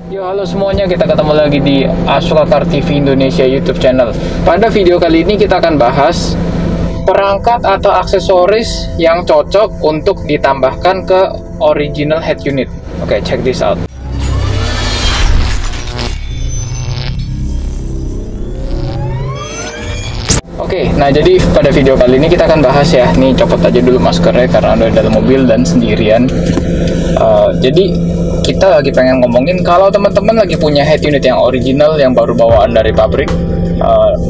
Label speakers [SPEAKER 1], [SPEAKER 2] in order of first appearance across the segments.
[SPEAKER 1] Yo, halo semuanya, kita ketemu lagi di Asuka Car TV Indonesia YouTube channel. Pada video kali ini kita akan bahas perangkat atau aksesoris yang cocok untuk ditambahkan ke original head unit. Oke, check this out. Oke, nah jadi pada video kali ini kita akan bahas ya. Nih, copot aja dulu maskernya karena udah dalam mobil dan sendirian. Jadi kita lagi pengen ngomongin kalau teman-teman lagi punya head unit yang original yang baru bawaan dari pabrik,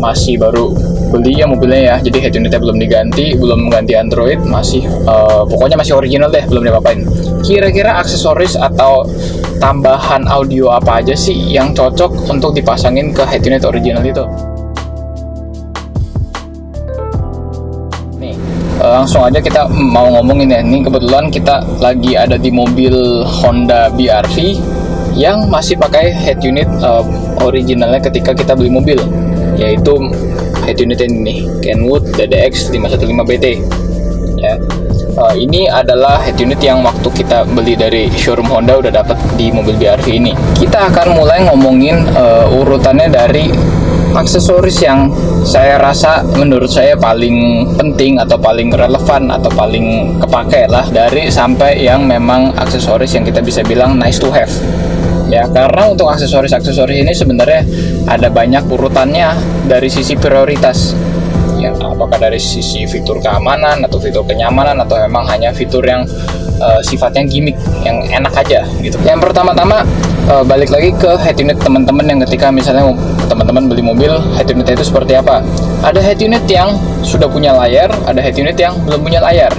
[SPEAKER 1] masih baru beli ya mobilnya ya, jadi head unitnya belum diganti, belum mengganti Android, masih pokoknya masih original deh, belum diapa-apain. Kira-kira aksesoris atau tambahan audio apa aja sih yang cocok untuk dipasangin ke head unit original itu? Langsung aja kita mau ngomongin ya. Ini kebetulan kita lagi ada di mobil Honda BR-V yang masih pakai head unit originalnya ketika kita beli mobil, yaitu head unit ini nih, Kenwood DDX 515BT ya. Ini adalah head unit yang waktu kita beli dari showroom Honda udah dapat di mobil BR-V ini. Kita akan mulai ngomongin urutannya dari aksesoris yang saya rasa menurut saya paling penting atau paling relevan atau paling kepake lah, dari sampai yang memang aksesoris yang kita bisa bilang nice to have ya. Karena untuk aksesoris-aksesoris ini sebenarnya ada banyak urutannya dari sisi prioritas ya, apakah dari sisi fitur keamanan atau fitur kenyamanan atau memang hanya fitur yang sifatnya gimmick yang enak aja gitu. Yang pertama-tama balik lagi ke head unit teman-teman, yang ketika misalnya teman-teman beli mobil, head unitnya itu seperti apa. Ada head unit yang sudah punya layar, ada head unit yang belum punya layar.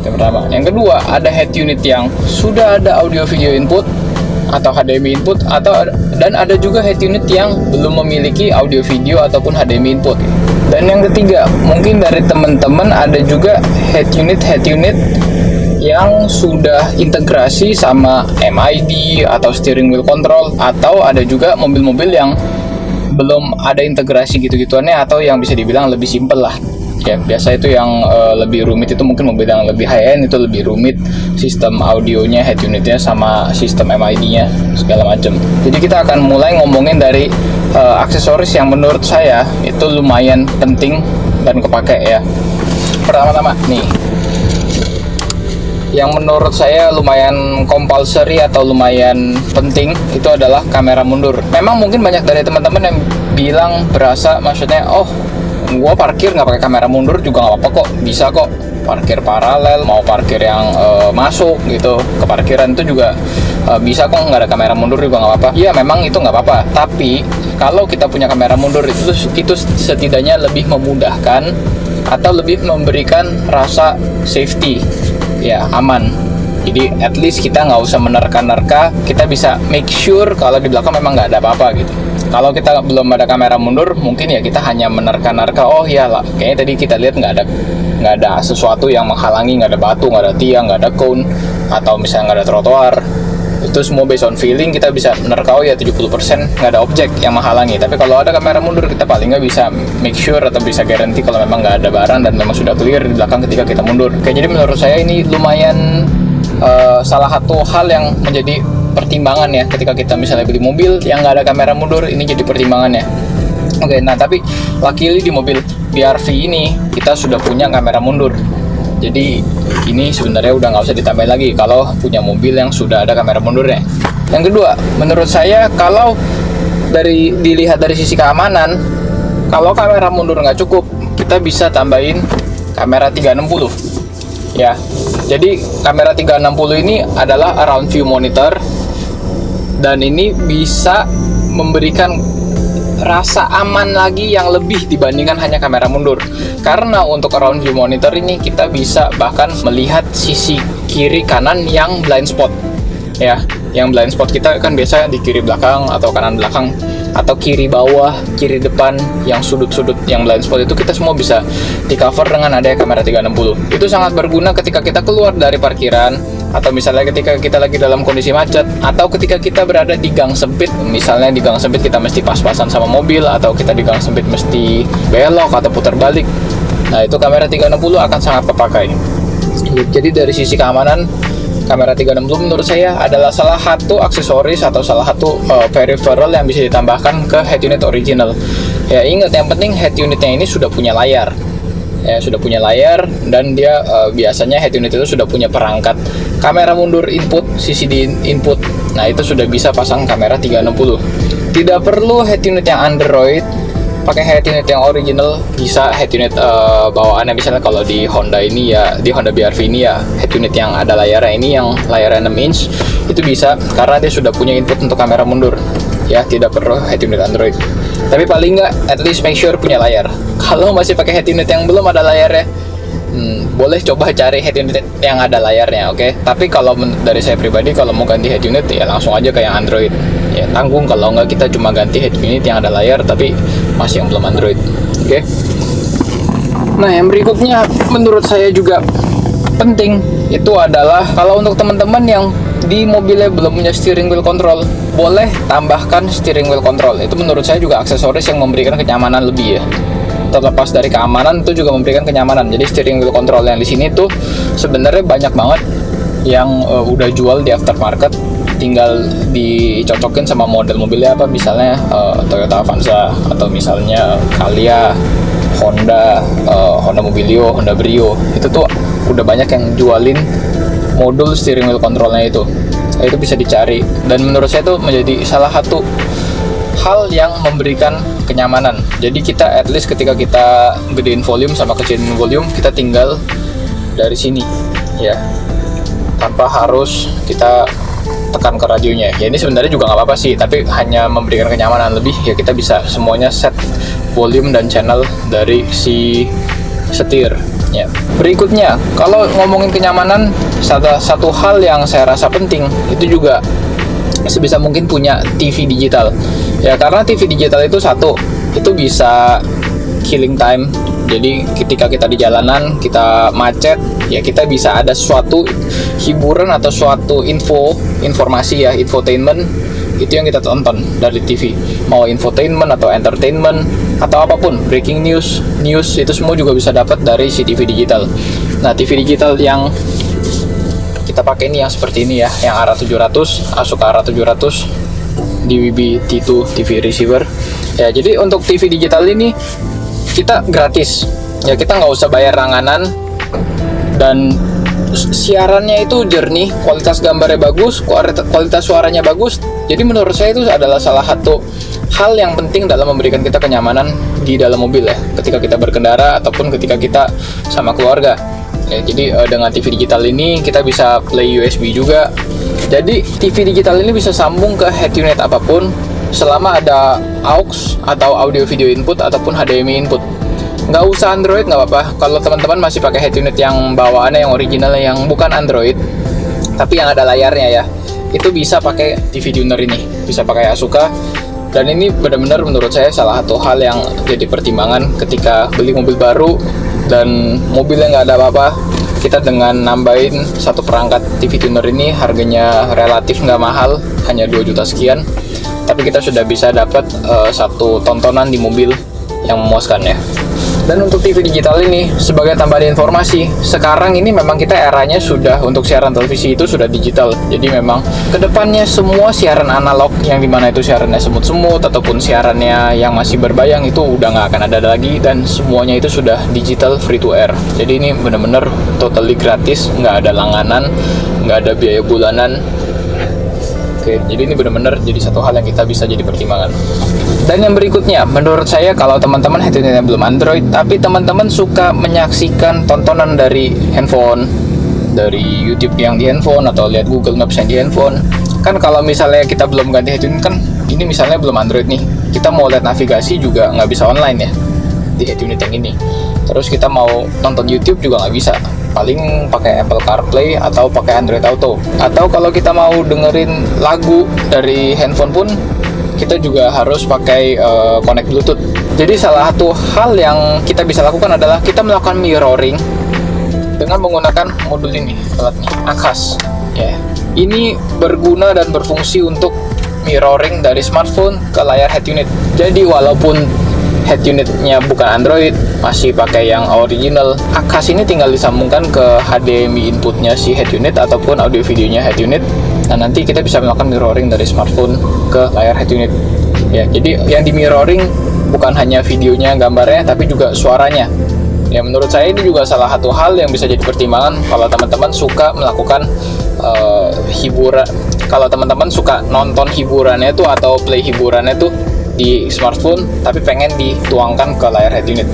[SPEAKER 1] Yang pertama. Yang kedua, ada head unit yang sudah ada audio video input atau HDMI input, dan ada juga head unit yang belum memiliki audio video ataupun HDMI input. Dan yang ketiga, mungkin dari teman-teman ada juga head unit yang sudah integrasi sama MID atau steering wheel control, atau ada juga mobil-mobil yang belum ada integrasi gitu-gituannya, atau yang bisa dibilang lebih simple lah ya. Biasa itu yang lebih rumit itu mungkin mobil yang lebih high end, itu lebih rumit sistem audionya, head unitnya sama sistem MID-nya segala macam. Jadi kita akan mulai ngomongin dari aksesoris yang menurut saya itu lumayan penting dan kepake ya. Pertama-tama nih, yang menurut saya lumayan compulsory atau lumayan penting itu adalah kamera mundur. Memang mungkin banyak dari teman-teman yang bilang berasa, maksudnya, oh gua parkir nggak pakai kamera mundur juga nggak apa-apa kok, bisa kok parkir paralel, mau parkir yang masuk gitu ke parkiran itu juga bisa kok, nggak ada kamera mundur juga nggak apa-apa. Iya, memang itu nggak apa-apa, tapi kalau kita punya kamera mundur itu setidaknya lebih memudahkan atau lebih memberikan rasa safety ya, aman. Jadi at least kita nggak usah menerka-nerka, kita bisa make sure kalau di belakang memang nggak ada apa-apa gitu. Kalau kita belum ada kamera mundur, mungkin ya kita hanya menerka-nerka, oh iyalah, kayaknya tadi kita lihat nggak ada sesuatu yang menghalangi, nggak ada batu, nggak ada tiang, nggak ada cone, atau misalnya nggak ada trotoar. Itu semua based on feeling, kita bisa menerka, oh ya 70% nggak ada objek yang menghalangi. Tapi kalau ada kamera mundur, kita paling nggak bisa make sure atau bisa guarantee kalau memang nggak ada barang dan memang sudah clear di belakang ketika kita mundur. Oke, jadi menurut saya ini lumayan salah satu hal yang menjadi pertimbangan ya ketika kita misalnya beli mobil yang nggak ada kamera mundur, ini jadi pertimbangannya. Oke, nah tapi luckily di mobil BR-V ini kita sudah punya kamera mundur. Jadi ini sebenarnya udah nggak usah ditambahin lagi kalau punya mobil yang sudah ada kamera mundurnya. Yang kedua, menurut saya kalau dilihat dari sisi keamanan, kalau kamera mundur nggak cukup, kita bisa tambahin kamera 360 ya. Jadi kamera 360 ini adalah around view monitor, dan ini bisa memberikan rasa aman lagi yang lebih dibandingkan hanya kamera mundur. Karena untuk around view monitor ini kita bisa bahkan melihat sisi kiri kanan yang blind spot ya. Yang blind spot kita kan biasa di kiri belakang atau kanan belakang atau kiri bawah, kiri depan, yang sudut-sudut yang blind spot itu kita semua bisa di cover dengan adanya kamera 360. Itu sangat berguna ketika kita keluar dari parkiran, atau misalnya ketika kita lagi dalam kondisi macet, atau ketika kita berada di gang sempit. Misalnya di gang sempit kita mesti pas-pasan sama mobil, atau kita di gang sempit mesti belok atau putar balik. Nah, itu kamera 360 akan sangat kepakai. Jadi dari sisi keamanan kamera 360 menurut saya adalah salah satu aksesoris atau salah satu peripheral yang bisa ditambahkan ke head unit original. Ya ingat, yang penting head unitnya ini sudah punya layar. Ya, sudah punya layar, dan dia biasanya head unit itu sudah punya perangkat kamera mundur input, CCD input. Nah, itu sudah bisa pasang kamera 360. Tidak perlu head unit yang Android, pakai head unit yang original. Bisa head unit bawaannya, misalnya kalau di Honda ini ya, di Honda BRV ini ya, head unit yang ada layarnya ini, yang layarnya 6 inch, itu bisa karena dia sudah punya input untuk kamera mundur. Ya, tidak perlu head unit Android. Tapi paling nggak, at least make sure punya layar. Kalau masih pakai head unit yang belum ada layarnya, boleh coba cari head unit yang ada layarnya, oke? Tapi kalau dari saya pribadi, kalau mau ganti head unit ya langsung aja ke yang Android. Ya tanggung kalau nggak kita cuma ganti head unit yang ada layar tapi masih yang belum Android, oke? Nah, yang berikutnya menurut saya juga penting, itu adalah kalau untuk teman-teman yang di mobilnya belum punya steering wheel control, boleh tambahkan steering wheel control. Itu menurut saya juga aksesoris yang memberikan kenyamanan lebih ya. Terlepas dari keamanan, itu juga memberikan kenyamanan. Jadi steering wheel control yang di sini tuh sebenarnya banyak banget yang udah jual di aftermarket, tinggal dicocokin sama model mobilnya apa, misalnya Toyota Avanza atau misalnya Calya, Honda, Honda Mobilio, Honda Brio. Itu tuh udah banyak yang jualin modul steering wheel controlnya itu. Nah, itu bisa dicari, dan menurut saya itu menjadi salah satu hal yang memberikan kenyamanan. Jadi kita at least ketika kita gedein volume sama kecilin volume, kita tinggal dari sini ya, tanpa harus kita tekan ke radionya. Ya ini sebenarnya juga nggak apa-apa sih, tapi hanya memberikan kenyamanan lebih ya. Kita bisa semuanya set volume dan channel dari si setir ya. Berikutnya, kalau ngomongin kenyamanan, satu hal yang saya rasa penting itu juga sebisa mungkin punya TV digital ya, karena TV digital itu itu bisa killing time. Jadi ketika kita di jalanan, kita macet ya, kita bisa ada suatu hiburan atau suatu informasi ya, infotainment, itu yang kita tonton dari TV. Mau infotainment atau entertainment atau apapun, breaking news itu semua juga bisa dapat dari si TV digital. Nah, TV digital yang kita pakai ini yang seperti ini ya, yang ARA700, Asuka ARA700 DVB T2 TV receiver ya. Jadi untuk TV digital ini kita gratis ya, kita nggak usah bayar langganan, dan siarannya itu jernih, kualitas gambarnya bagus, kualitas suaranya bagus. Jadi menurut saya itu adalah salah satu hal yang penting dalam memberikan kita kenyamanan di dalam mobil ya, ketika kita berkendara ataupun ketika kita sama keluarga ya. Jadi dengan TV digital ini kita bisa play USB juga. Jadi TV digital ini bisa sambung ke head unit apapun selama ada aux atau audio video input ataupun HDMI input. Nggak usah Android, nggak apa-apa. Kalau teman-teman masih pakai head unit yang bawaannya yang original, yang bukan Android tapi yang ada layarnya ya, itu bisa pakai TV tuner ini, bisa pakai Asuka. Dan ini benar-benar menurut saya salah satu hal yang jadi pertimbangan ketika beli mobil baru dan mobilnya nggak ada apa-apa. Kita dengan nambahin satu perangkat TV tuner ini, harganya relatif nggak mahal, hanya 2 juta sekian, tapi kita sudah bisa dapat satu tontonan di mobil yang memuaskan ya. Dan untuk TV digital ini, sebagai tambahan informasi, sekarang ini memang kita eranya sudah, untuk siaran televisi itu sudah digital. Jadi memang kedepannya semua siaran analog, yang dimana itu siarannya semut-semut ataupun siarannya yang masih berbayang, itu udah nggak akan ada lagi, dan semuanya itu sudah digital, free to air. Jadi ini benar-benar totally gratis, nggak ada langganan, nggak ada biaya bulanan. Oke, jadi ini benar-benar jadi satu hal yang kita bisa jadi pertimbangan. Dan yang berikutnya, menurut saya kalau teman-teman head unitnya belum Android, tapi teman-teman suka menyaksikan tontonan dari handphone, dari YouTube yang di handphone, atau lihat Google Maps yang di handphone, kan kalau misalnya kita belum ganti head unit, kan ini misalnya belum Android nih, kita mau lihat navigasi juga nggak bisa online ya di head unit yang ini. Terus kita mau nonton YouTube juga nggak bisa, paling pakai Apple CarPlay atau pakai Android Auto. Atau kalau kita mau dengerin lagu dari handphone pun, kita juga harus pakai connect Bluetooth. Jadi salah satu hal yang kita bisa lakukan adalah kita melakukan mirroring dengan menggunakan modul ini, alatnya Akas ya. Ini berguna dan berfungsi untuk mirroring dari smartphone ke layar head unit. Jadi walaupun head unitnya bukan Android, masih pakai yang original, AKAS ini tinggal disambungkan ke HDMI inputnya si head unit ataupun audio videonya head unit. Nah, nanti kita bisa melakukan mirroring dari smartphone ke layar head unit. Ya, jadi yang di mirroring bukan hanya videonya, gambarnya, tapi juga suaranya. Ya, menurut saya ini juga salah satu hal yang bisa jadi pertimbangan kalau teman-teman suka melakukan hiburan. Kalau teman-teman suka nonton hiburannya tuh atau play hiburannya tuh di smartphone, tapi pengen dituangkan ke layar head unit.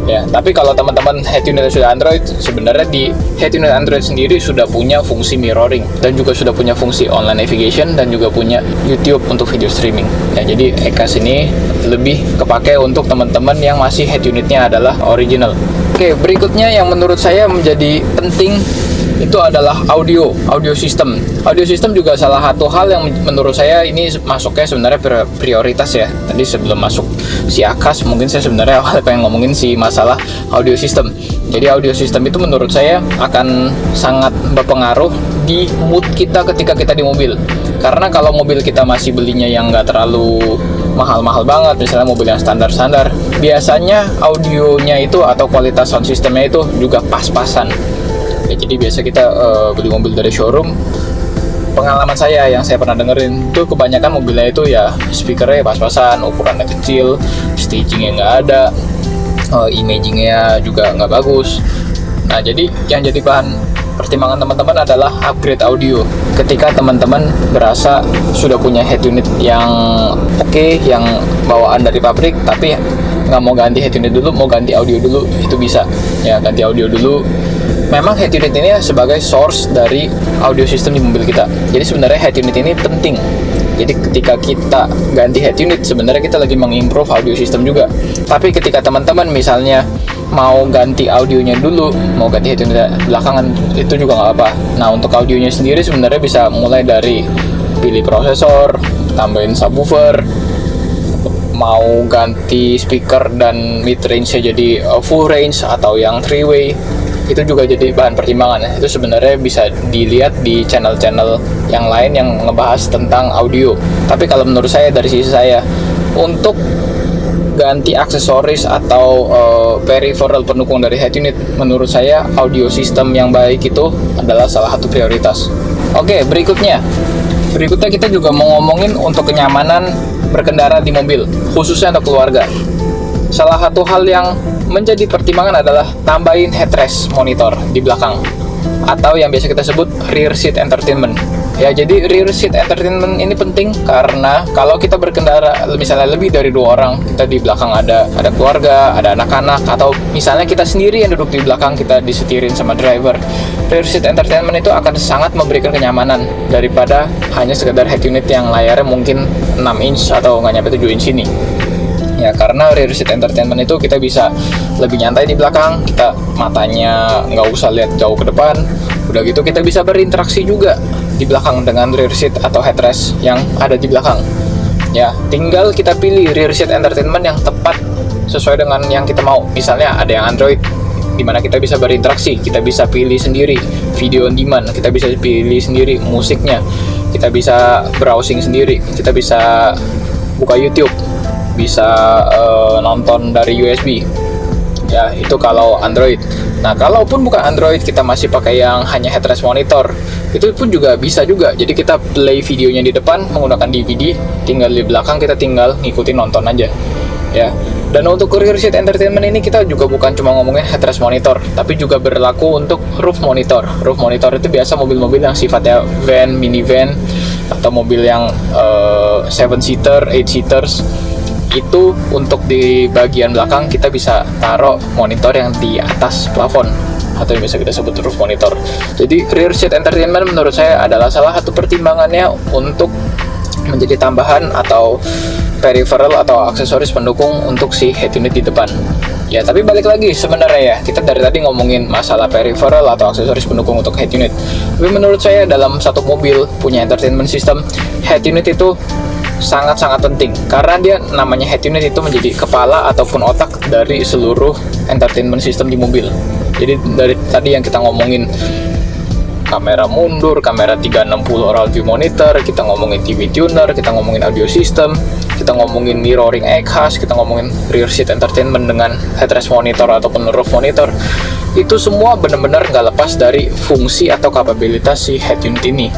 [SPEAKER 1] Ya, tapi kalau teman-teman head unit sudah Android, sebenarnya di head unit Android sendiri sudah punya fungsi mirroring dan juga sudah punya fungsi online navigation dan juga punya YouTube untuk video streaming. Ya, jadi AKAS ini lebih kepake untuk teman-teman yang masih head unitnya adalah original. Oke, berikutnya yang menurut saya menjadi penting itu adalah audio system. Audio system juga salah satu hal yang menurut saya ini masuknya sebenarnya prioritas ya. Tadi sebelum masuk si AKAS, mungkin saya sebenarnya awalnya pengen ngomongin si masalah audio system. Jadi audio system itu menurut saya akan sangat berpengaruh di mood kita ketika kita di mobil. Karena kalau mobil kita masih belinya yang nggak terlalu mahal-mahal banget, misalnya mobil yang standar-standar, biasanya audionya itu atau kualitas sound systemnya itu juga pas-pasan. Ya, jadi biasa kita beli mobil dari showroom, pengalaman saya yang saya pernah dengerin itu kebanyakan mobilnya itu ya speakernya pas-pasan, ukurannya kecil, stagingnya nggak ada, imagingnya juga nggak bagus. Nah, jadi yang jadi bahan pertimbangan teman-teman adalah upgrade audio. Ketika teman-teman berasa sudah punya head unit yang oke, yang bawaan dari pabrik, tapi nggak mau ganti head unit dulu, mau ganti audio dulu, itu bisa. Ya, ganti audio dulu. Memang head unit ini sebagai source dari audio system di mobil kita. Jadi sebenarnya head unit ini penting. Jadi ketika kita ganti head unit, sebenarnya kita lagi mengimprove audio system juga. Tapi ketika teman-teman misalnya mau ganti audionya dulu, mau ganti head unit belakangan, itu juga nggak apa. Nah, untuk audionya sendiri sebenarnya bisa mulai dari pilih prosesor, tambahin subwoofer, mau ganti speaker dan mid range-nya jadi full range atau yang 3-way. Itu juga jadi bahan pertimbangan ya. Itu sebenarnya bisa dilihat di channel-channel yang lain yang ngebahas tentang audio. Tapi kalau menurut saya, dari sisi saya, untuk ganti aksesoris atau peripheral pendukung dari head unit, menurut saya audio system yang baik itu adalah salah satu prioritas. Oke, berikutnya kita juga mau ngomongin untuk kenyamanan berkendara di mobil, khususnya untuk keluarga. Salah satu hal yang menjadi pertimbangan adalah tambahin headrest monitor di belakang, atau yang biasa kita sebut rear seat entertainment. Ya, jadi rear seat entertainment ini penting karena kalau kita berkendara misalnya lebih dari 2 orang, kita di belakang ada keluarga, ada anak-anak, atau misalnya kita sendiri yang duduk di belakang, kita disetirin sama driver. Rear seat entertainment itu akan sangat memberikan kenyamanan daripada hanya sekedar head unit yang layarnya mungkin 6 inch atau nggak nyampe 7 inch ini. Ya, karena rear seat entertainment itu kita bisa lebih nyantai di belakang, kita matanya nggak usah lihat jauh ke depan. Udah gitu kita bisa berinteraksi juga di belakang dengan rear seat atau headrest yang ada di belakang. Ya, tinggal kita pilih rear seat entertainment yang tepat sesuai dengan yang kita mau. Misalnya ada yang Android, dimana kita bisa berinteraksi, kita bisa pilih sendiri video on demand, kita bisa pilih sendiri musiknya, kita bisa browsing sendiri, kita bisa buka YouTube, bisa nonton dari USB. Ya, itu kalau Android. Nah, kalaupun bukan Android, kita masih pakai yang hanya headrest monitor, itu pun juga bisa juga. Jadi kita play videonya di depan menggunakan DVD, tinggal di belakang kita tinggal ngikutin nonton aja. Ya. Dan untuk rear seat entertainment ini kita juga bukan cuma ngomongin headrest monitor, tapi juga berlaku untuk roof monitor. Roof monitor itu biasa mobil-mobil yang sifatnya van, minivan, atau mobil yang 7-seater, 8-seaters. Itu untuk di bagian belakang kita bisa taruh monitor yang di atas plafon, atau yang bisa kita sebut roof monitor. Jadi rear seat entertainment menurut saya adalah salah satu pertimbangannya untuk menjadi tambahan atau peripheral atau aksesoris pendukung untuk si head unit di depan. Ya, tapi balik lagi sebenarnya ya, kita dari tadi ngomongin masalah peripheral atau aksesoris pendukung untuk head unit. Tapi menurut saya dalam satu mobil punya entertainment system, head unit itu sangat-sangat penting. Karena dia namanya head unit itu menjadi kepala ataupun otak dari seluruh entertainment system di mobil. Jadi dari tadi yang kita ngomongin kamera mundur, kamera 360 oral view monitor, kita ngomongin TV tuner, kita ngomongin audio system, kita ngomongin mirroring ECHAS, kita ngomongin rear seat entertainment dengan headrest monitor ataupun roof monitor, itu semua benar-benar nggak lepas dari fungsi atau kapabilitas si head unit ini.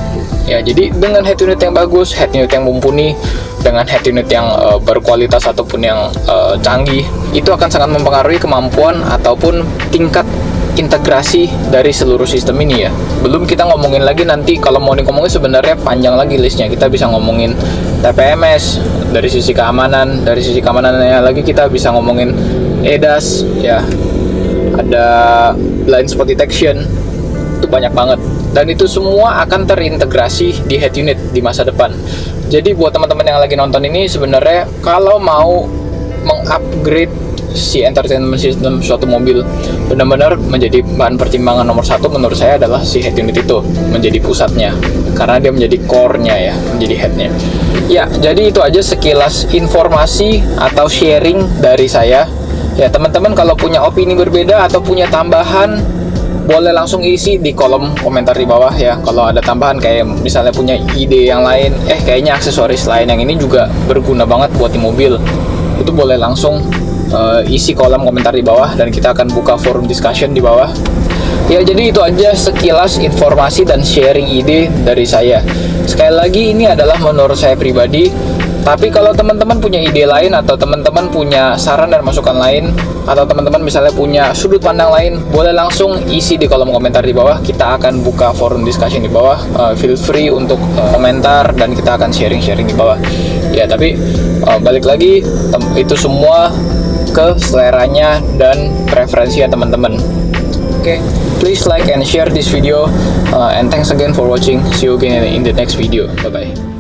[SPEAKER 1] Ya, jadi dengan head unit yang bagus, head unit yang mumpuni, dengan head unit yang berkualitas ataupun yang canggih, itu akan sangat mempengaruhi kemampuan ataupun tingkat integrasi dari seluruh sistem ini ya. Belum kita ngomongin lagi nanti, kalau mau ngomongin sebenarnya panjang lagi listnya. Kita bisa ngomongin TPMS dari sisi keamanan, dari sisi keamanannya lagi kita bisa ngomongin ADAS ya, ada blind spot detection, itu banyak banget. Dan itu semua akan terintegrasi di head unit di masa depan. Jadi buat teman-teman yang lagi nonton ini, sebenarnya kalau mau mengupgrade si entertainment system suatu mobil, benar-benar menjadi bahan pertimbangan nomor satu menurut saya adalah si head unit itu menjadi pusatnya, karena dia menjadi core-nya ya, menjadi head-nya. Ya, jadi itu aja sekilas informasi atau sharing dari saya. Ya, teman-teman kalau punya opini berbeda atau punya tambahan, boleh langsung isi di kolom komentar di bawah ya. Kalau ada tambahan kayak misalnya punya ide yang lain, kayaknya aksesoris lain yang ini juga berguna banget buat di mobil, itu boleh langsung isi kolom komentar di bawah dan kita akan buka forum discussion di bawah. Ya, jadi itu aja sekilas informasi dan sharing ide dari saya. Sekali lagi, ini adalah menurut saya pribadi. Tapi kalau teman-teman punya ide lain, atau teman-teman punya saran dan masukan lain, atau teman-teman misalnya punya sudut pandang lain, boleh langsung isi di kolom komentar di bawah. Kita akan buka forum discussion di bawah. Feel free untuk komentar dan kita akan sharing-sharing di bawah. Ya, tapi balik lagi, itu semua ke seleranya dan preferensi ya teman-teman. Oke, please like and share this video, and thanks again for watching. See you again in the next video. Bye bye.